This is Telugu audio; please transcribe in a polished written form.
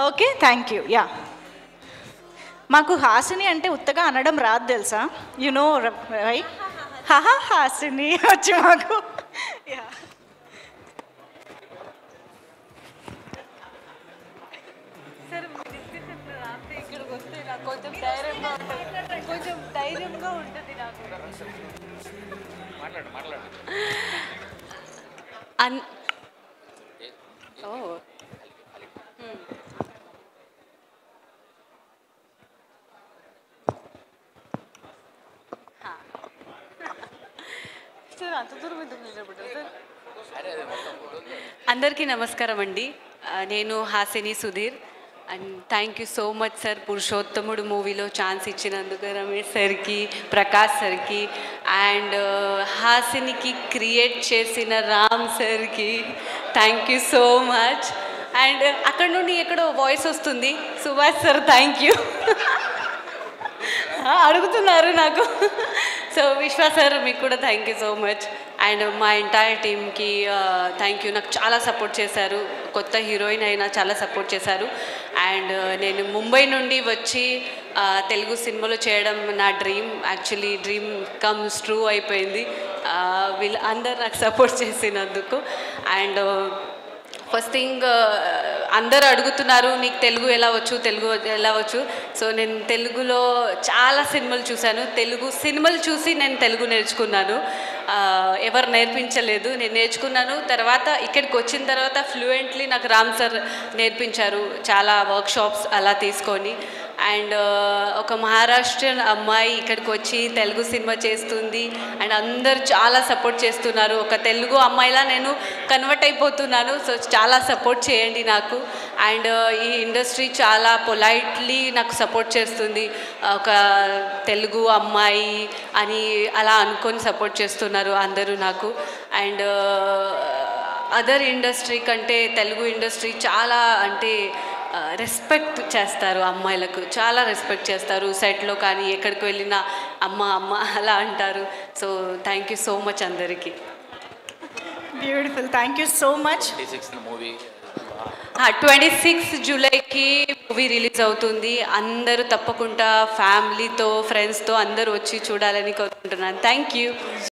Okay, thank you. యా, మాకు హాసిని అంటే ఉత్తగా అనడం రాదు తెలుసా, యు నో రైట్. హహా హాసిని వచ్చి మాకు. యా, సార్ ఇక్కడికి వస్తే నాకు కొంచెం ధైర్యంగా ఉంటుంది నాకు. ఓ సార్ అంత దూరం ఎందుకు నిలబడ్డారు సార్? అందరికీ నమస్కారం అండి. నేను Hasini Sudheer. And thank you so much sir, పురుషోత్తముడు మూవీలో ఛాన్స్ ఇచ్చినందుకు రమేష్ సార్కి, ప్రకాష్ సార్కి, అండ్ హాసినికి క్రియేట్ చేసిన రామ్ సార్కి thank you so much. And అక్కడ నుండి ఎక్కడో వాయిస్ వస్తుంది, సుభాష్ సార్ థ్యాంక్ యూ అడుగుతున్నారు నాకు. సో విశ్వాస్ సార్ మీకు కూడా thank you so much. And మా ఎంటైర్ టీమ్కి థ్యాంక్ యూ. నాకు చాలా సపోర్ట్ చేశారు, కొత్త హీరోయిన్ అయినా చాలా సపోర్ట్ చేశారు. అండ్ నేను ముంబై నుండి వచ్చి తెలుగు సినిమాలో చేయడం నా dream, actually dream comes true అయిపోయింది వీళ్ళు అందరు నాకు సపోర్ట్ చేసినందుకు. అండ్ ఫస్ట్ థింగ్, అందరూ అడుగుతున్నారు నీకు తెలుగు ఎలా వచ్చు. సో నేను తెలుగులో చాలా సినిమాలు చూశాను, తెలుగు సినిమాలు చూసి నేను తెలుగు నేర్చుకున్నాను. ఎవరు నేర్పించలేదు, నేను నేర్చుకున్నాను. తర్వాత ఇక్కడికి వచ్చిన తర్వాత ఫ్లూయెంట్లీ నాకు రామ్ సార్ నేర్పించారు, చాలా వర్క్షాప్స్ అలా తీసుకొని. అండ్ ఒక మహారాష్ట్రన్ అమ్మాయి ఇక్కడికి వచ్చి తెలుగు సినిమా చేస్తుంది అండ్ అందరు చాలా సపోర్ట్ చేస్తున్నారు. ఒక తెలుగు అమ్మాయిలా నేను కన్వర్ట్ అయిపోతున్నాను. సో చాలా సపోర్ట్ చేయండి నాకు. అండ్ ఈ ఇండస్ట్రీ చాలా పొలైట్లీ నాకు సపోర్ట్ చేస్తుంది, ఒక తెలుగు అమ్మాయి అని అలా అనుకొని సపోర్ట్ చేస్తున్నారు అందరూ నాకు. అండ్ అదర్ ఇండస్ట్రీ కంటే తెలుగు ఇండస్ట్రీ చాలా అంటే రెస్పెక్ట్ చేస్తారు, అమ్మాయిలకు చాలా రెస్పెక్ట్ చేస్తారు. సెట్లో కానీ ఎక్కడికి వెళ్ళినా అమ్మ అమ్మ అలా అంటారు. So thank you so much అందరికీ. Beautiful, thank you so much. 26 జూలైకి మూవీ రిలీజ్ అవుతుంది. అందరూ తప్పకుండా ఫ్యామిలీతో ఫ్రెండ్స్తో అందరూ వచ్చి చూడాలని కోరుకుంటున్నాను. Thank you.